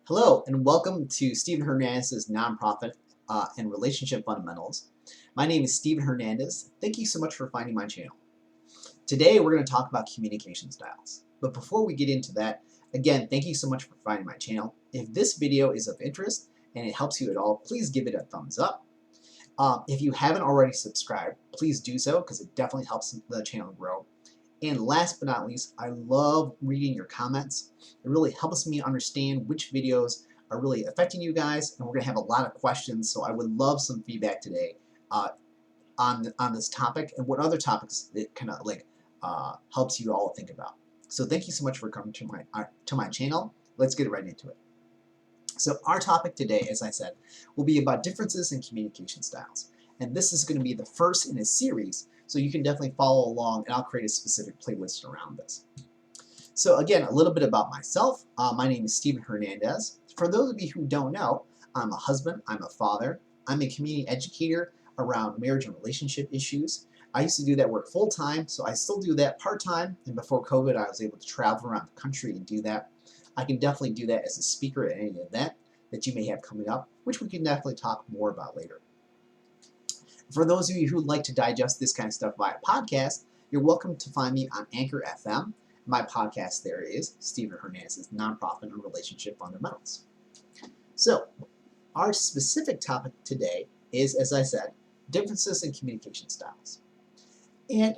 Hello, and welcome to Stephen Hernandez's Nonprofit and Relationship Fundamentals. My name is Stephen Hernandez. Thank you so much for finding my channel. Today, we're going to talk about communication styles. But before we get into that, again, thank you so much for finding my channel. If this video is of interest and it helps you at all, please give it a thumbs up. If you haven't already subscribed, please do so because it definitely helps the channel grow. And last but not least, I love reading your comments. It really helps me understand which videos are really affecting you guys, and we're going to have a lot of questions, so I would love some feedback today on this topic and what other topics it kind of helps you all think about. So thank you so much for coming to my channel. Let's get right into it. So our topic today, as I said, will be about differences in communication styles. And this is going to be the first in a series, so you can definitely follow along, and I'll create a specific playlist around this. So again, a little bit about myself. My name is Stephen Hernandez. For those of you who don't know, I'm a husband, I'm a father, I'm a community educator around marriage and relationship issues. I used to do that work full-time, so I still do that part-time, and before COVID I was able to travel around the country and do that. I can definitely do that as a speaker at any event that you may have coming up, which we can definitely talk more about later. For those of you who would like to digest this kind of stuff via podcast, you're welcome to find me on Anchor FM. My podcast there is Stephen Hernandez's Nonprofit and Relationship Fundamentals. So, our specific topic today is, as I said, differences in communication styles. And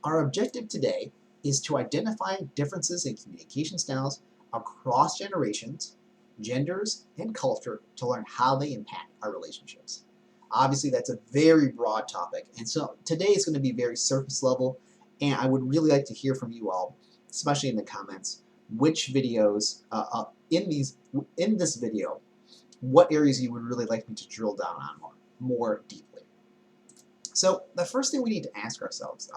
our objective today is to identify differences in communication styles across generations, genders, and culture to learn how they impact our relationships. Obviously, that's a very broad topic, and so today is going to be very surface level, and I would really like to hear from you all, especially in the comments, which videos in this video, what areas you would really like me to drill down on more deeply. So the first thing we need to ask ourselves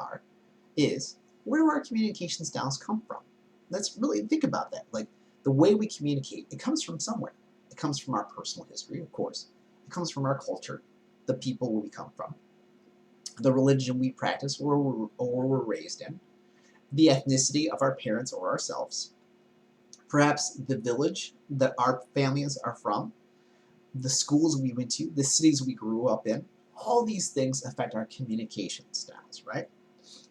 is where do our communication styles come from? Let's really think about that. Like, the way we communicate, it comes from somewhere. It comes from our personal history, of course. It comes from our culture, the people where we come from, the religion we practice or we're raised in, the ethnicity of our parents or ourselves, perhaps the village that our families are from, the schools we went to, the cities we grew up in. All these things affect our communication styles, right?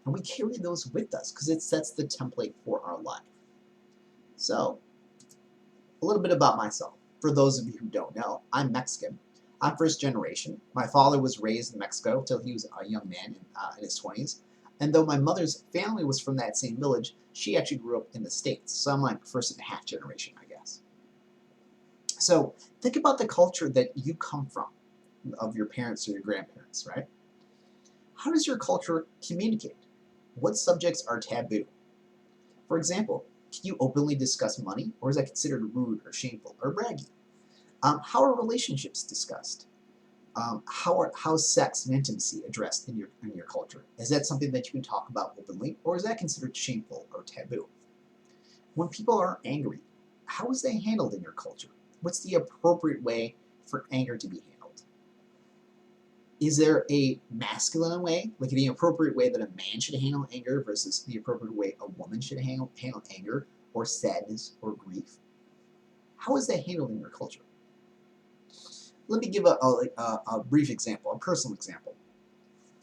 And we carry those with us because it sets the template for our life. So, a little bit about myself. For those of you who don't know, I'm Mexican. I'm first generation. My father was raised in Mexico till he was a young man in his 20s. And though my mother's family was from that same village, she actually grew up in the States. So I'm like first and a half generation, I guess. So think about the culture that you come from, of your parents or your grandparents, right? How does your culture communicate? What subjects are taboo? For example, can you openly discuss money, or is that considered rude or shameful or braggy? How are relationships discussed? How's sex and intimacy addressed in your culture? Is that something that you can talk about openly, or is that considered shameful or taboo? When people are angry, how is that handled in your culture? What's the appropriate way for anger to be handled? Is there a masculine way, like the appropriate way that a man should handle anger versus the appropriate way a woman should handle anger or sadness or grief? How is that handled in your culture? Let me give a brief example, a personal example.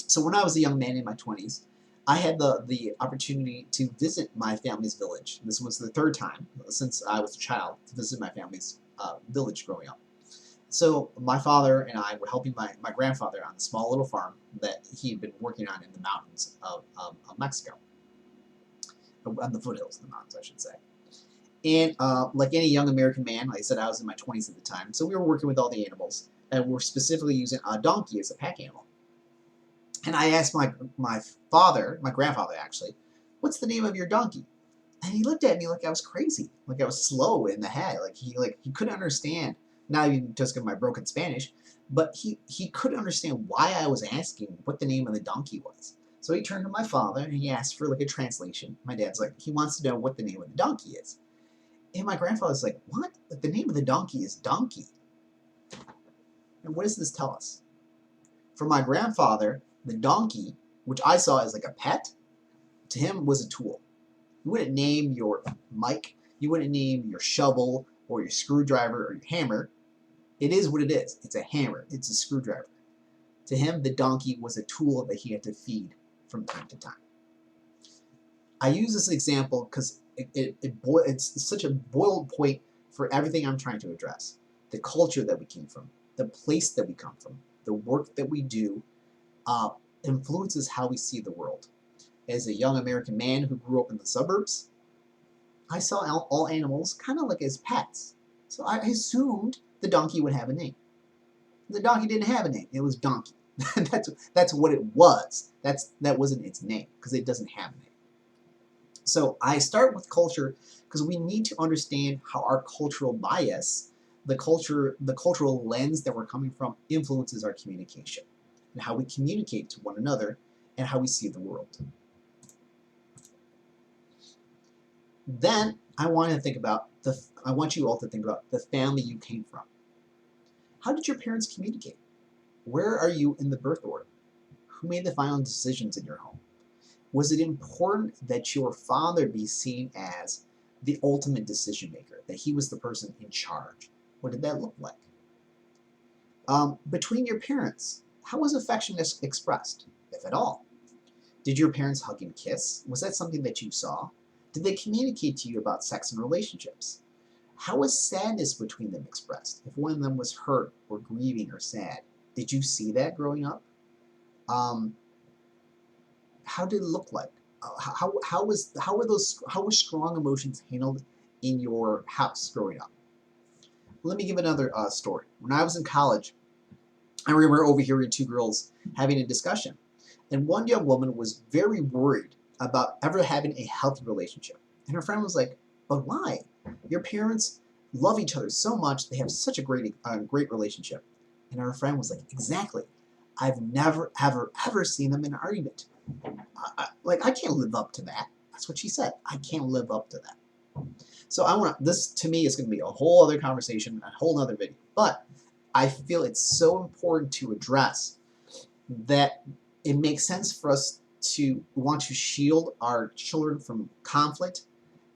So when I was a young man in my 20s, I had the opportunity to visit my family's village. This was the third time since I was a child to visit my family's village growing up. So my father and I were helping my grandfather on a small little farm that he had been working on in the mountains of Mexico. On the foothills of the mountains, I should say. And like any young American man, like I said, I was in my 20s at the time, so we were working with all the animals, and we're specifically using a donkey as a pack animal. And I asked my grandfather actually, what's the name of your donkey? And he looked at me like I was crazy, like I was slow in the head, like he couldn't understand. Not even just because of my broken Spanish, but he couldn't understand why I was asking what the name of the donkey was. So he turned to my father and he asked for like a translation. My dad's like, he wants to know what the name of the donkey is. And my grandfather's like, what? Like, the name of the donkey is Donkey. And what does this tell us? For my grandfather, the donkey, which I saw as like a pet, to him was a tool. You wouldn't name your mic, you wouldn't name your shovel or your screwdriver or your hammer, it is what it is. It's a hammer. It's a screwdriver. To him, the donkey was a tool that he had to feed from time to time. I use this example because it's such a boiled point for everything I'm trying to address. The culture that we came from, the place that we come from, the work that we do influences how we see the world. As a young American man who grew up in the suburbs, I saw all animals kind of like as pets. So I assumed the donkey would have a name. The donkey didn't have a name. It was donkey. that's what it was. That wasn't its name because it doesn't have a name. So I start with culture because we need to understand how our cultural bias, the cultural lens that we're coming from, influences our communication and how we communicate to one another and how we see the world. Then I want you all to think about the family you came from. How did your parents communicate? Where are you in the birth order? Who made the final decisions in your home? Was it important that your father be seen as the ultimate decision maker, that he was the person in charge? What did that look like? Between your parents, how was affection expressed, if at all? Did your parents hug and kiss? Was that something that you saw? Did they communicate to you about sex and relationships? How was sadness between them expressed? If one of them was hurt or grieving or sad, did you see that growing up? How did it look like? How were strong emotions handled in your house growing up? Let me give another story. When I was in college, I remember overhearing two girls having a discussion, and one young woman was very worried about ever having a healthy relationship, and her friend was like, "But why? Your parents love each other so much; they have such a great relationship." And her friend was like, "Exactly. I've never ever seen them in an argument. I can't live up to that." That's what she said. I can't live up to that. So this to me is going to be a whole other conversation, a whole other video. But I feel it's so important to address that it makes sense for us to want to shield our children from conflict.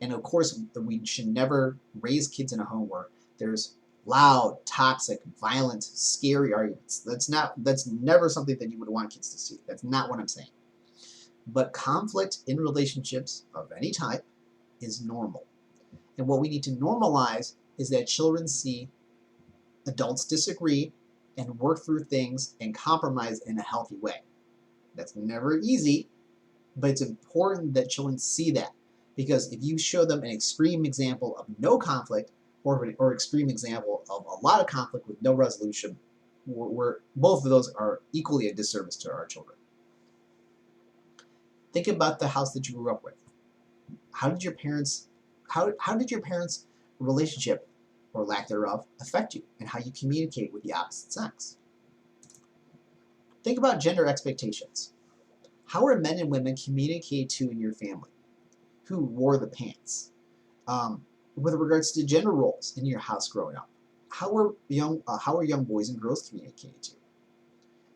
And of course, we should never raise kids in a home where there's loud, toxic, violent, scary arguments. That's never something that you would want kids to see. That's not what I'm saying. But conflict in relationships of any type is normal. And what we need to normalize is that children see adults disagree and work through things and compromise in a healthy way. That's never easy, but it's important that children see that. Because if you show them an extreme example of no conflict or extreme example of a lot of conflict with no resolution, where both of those are equally a disservice to our children. Think about the house that you grew up with. How did your parents' relationship or lack thereof affect you and how you communicate with the opposite sex? Think about gender expectations. How are men and women communicated to in your family? Who wore the pants? With regards to gender roles in your house growing up, how are young boys and girls communicated to?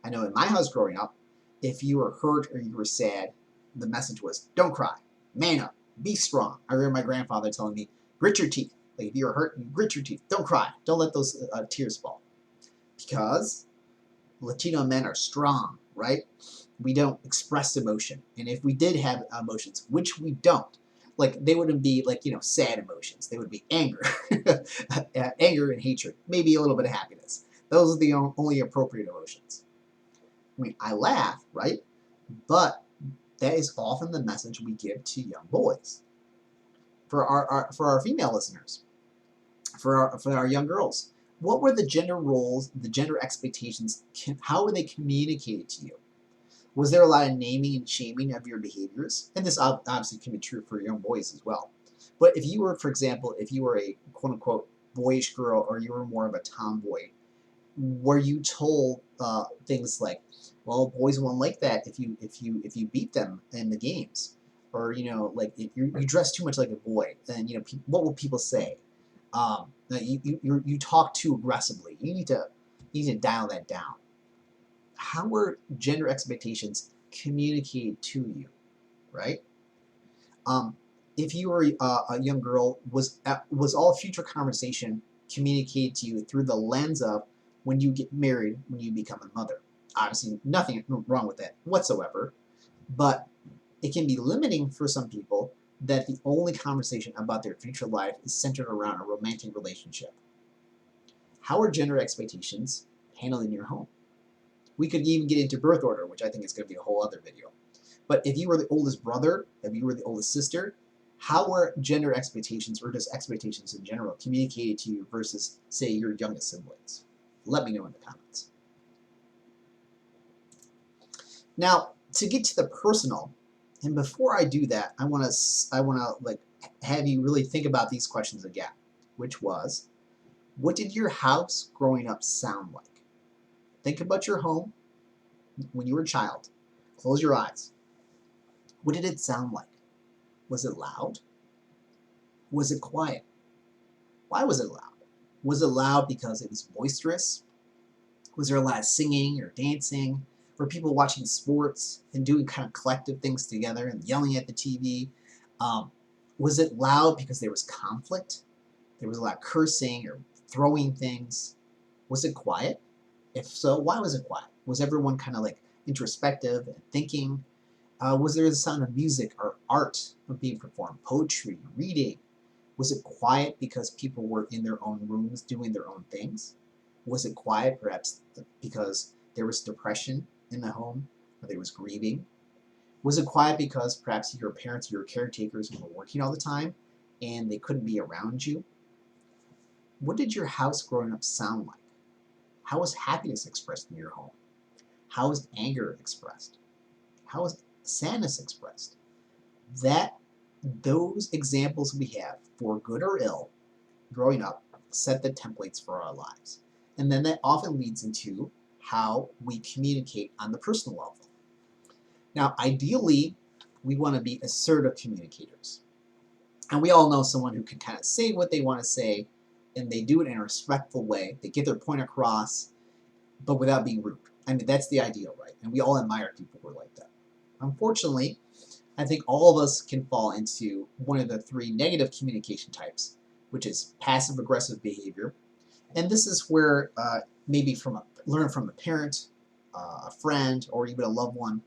I know in my house growing up, if you were hurt or you were sad, the message was, "Don't cry, man up, be strong." I remember my grandfather telling me, "Grit your teeth. Like if you're hurt, you grit your teeth. Don't cry. Don't let those tears fall." Because Latino men are strong, right? We don't express emotion, and if we did have emotions, which we don't, like they wouldn't be like sad emotions. They would be anger, anger and hatred, maybe a little bit of happiness. Those are the only appropriate emotions. I mean, I laugh, right? But that is often the message we give to young boys. For our female listeners, for our young girls, what were the gender roles, the gender expectations? How were they communicated to you? Was there a lot of naming and shaming of your behaviors? And this obviously can be true for young boys as well. But if you were, for example, if you were a quote unquote boyish girl or you were more of a tomboy, were you told things like, "Well, boys won't like that if you beat them in the games," or like you dress too much like a boy, then what will people say? You talk too aggressively. You need to dial that down. How were gender expectations communicated to you, right? if you were a young girl, was all future conversation communicated to you through the lens of when you get married, when you become a mother? Obviously, nothing wrong with that whatsoever, but it can be limiting for some people that the only conversation about their future life is centered around a romantic relationship. How are gender expectations handled in your home? We could even get into birth order, which I think is going to be a whole other video. But if you were the oldest brother, if you were the oldest sister, how were gender expectations or just expectations in general communicated to you versus, say, your youngest siblings? Let me know in the comments. Now, to get to the personal, and before I do that, I want to like have you really think about these questions again, which was, what did your house growing up sound like? Think about your home when you were a child. Close your eyes. What did it sound like? Was it loud? Was it quiet? Why was it loud? Was it loud because it was boisterous? Was there a lot of singing or dancing? Were people watching sports and doing kind of collective things together and yelling at the TV? Was it loud because there was conflict? There was a lot of cursing or throwing things? Was it quiet? If so, why was it quiet? Was everyone kind of like introspective and thinking? Was there the sound of music or art being performed? Poetry, reading? Was it quiet because people were in their own rooms doing their own things? Was it quiet perhaps because there was depression in the home or there was grieving? Was it quiet because perhaps your parents, your caretakers were working all the time and they couldn't be around you? What did your house growing up sound like? How was happiness expressed in your home? How was anger expressed? How was sadness expressed? Those examples we have, for good or ill, growing up, set the templates for our lives. And then that often leads into how we communicate on the personal level. Now, ideally, we want to be assertive communicators. And we all know someone who can kind of say what they want to say, and they do it in a respectful way. They get their point across, but without being rude. I mean, that's the ideal, right? And we all admire people who are like that. Unfortunately, I think all of us can fall into one of the three negative communication types, which is passive-aggressive behavior. And this is where maybe learn from a parent, a friend, or even a loved one,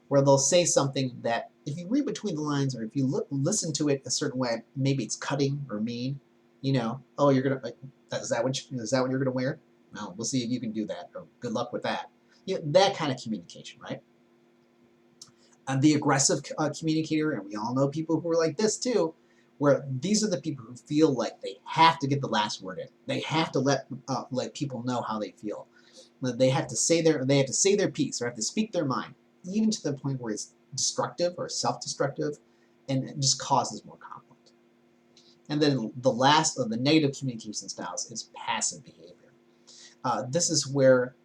where they'll say something that if you read between the lines or if you listen to it a certain way, maybe it's cutting or mean. You know, oh, you're gonna is that what you're gonna wear? No, we'll see if you can do that. Or good luck with that. Yeah, that kind of communication, right? The aggressive communicator, and we all know people who are like this too, where these are the people who feel like they have to get the last word in. They have to let people know how they feel. They have to say their piece, or have to speak their mind, even to the point where it's destructive or self-destructive, and it just causes more conflict. And then the last of the negative communication styles is passive behavior. This is where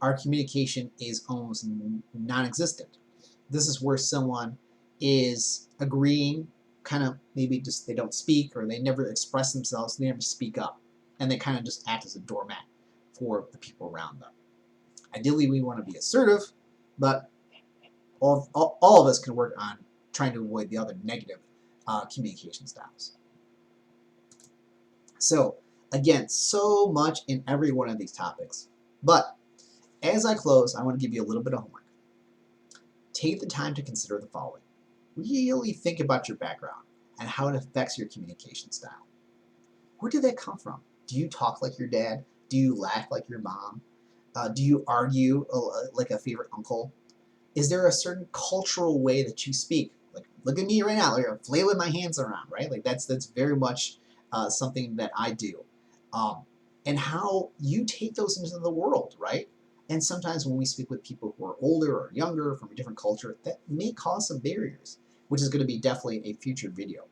our communication is almost non-existent. This is where someone is agreeing, kind of maybe just they don't speak or they never express themselves, they never speak up, and they kind of just act as a doormat for the people around them. Ideally, we want to be assertive, but all of us can work on trying to avoid the other negative communication styles. So, again, so much in every one of these topics, but as I close, I want to give you a little bit of homework. Take the time to consider the following. Really think about your background and how it affects your communication style. Where did that come from? Do you talk like your dad? Do you laugh like your mom? Do you argue like a favorite uncle? Is there a certain cultural way that you speak? Like, look at me right now, like I'm flailing my hands around, right? Like that's very much something that I do. And how you take those into the world, right? And sometimes when we speak with people who are older or younger from a different culture, that may cause some barriers, which is going to be definitely a future video.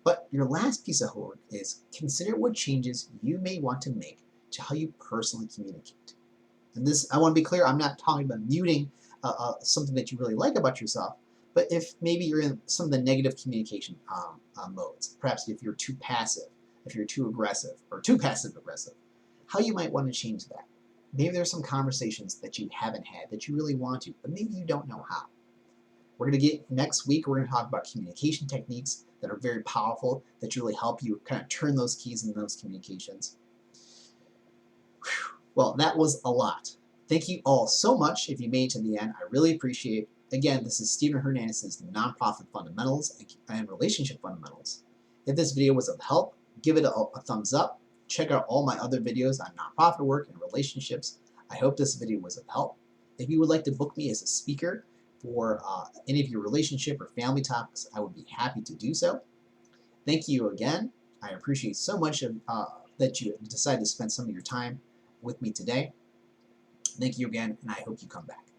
But your last piece of homework is consider what changes you may want to make to how you personally communicate. And this, I want to be clear, I'm not talking about muting something that you really like about yourself, but if maybe you're in some of the negative communication modes, perhaps if you're too passive, if you're too aggressive, or too passive-aggressive, how you might want to change that. Maybe there's some conversations that you haven't had that you really want to, but maybe you don't know how. Next week, we're going to talk about communication techniques that are very powerful that really help you kind of turn those keys into those communications. Whew. Well, that was a lot. Thank you all so much if you made it to the end. I really appreciate it. Again, this is Stephen Hernandez's Nonprofit Fundamentals and Relationship Fundamentals. If this video was of help, give it a thumbs up. Check out all my other videos on nonprofit work and relationships. I hope this video was of help. If you would like to book me as a speaker for any of your relationship or family topics, I would be happy to do so. Thank you again. I appreciate so much that you decided to spend some of your time with me today. Thank you again, and I hope you come back.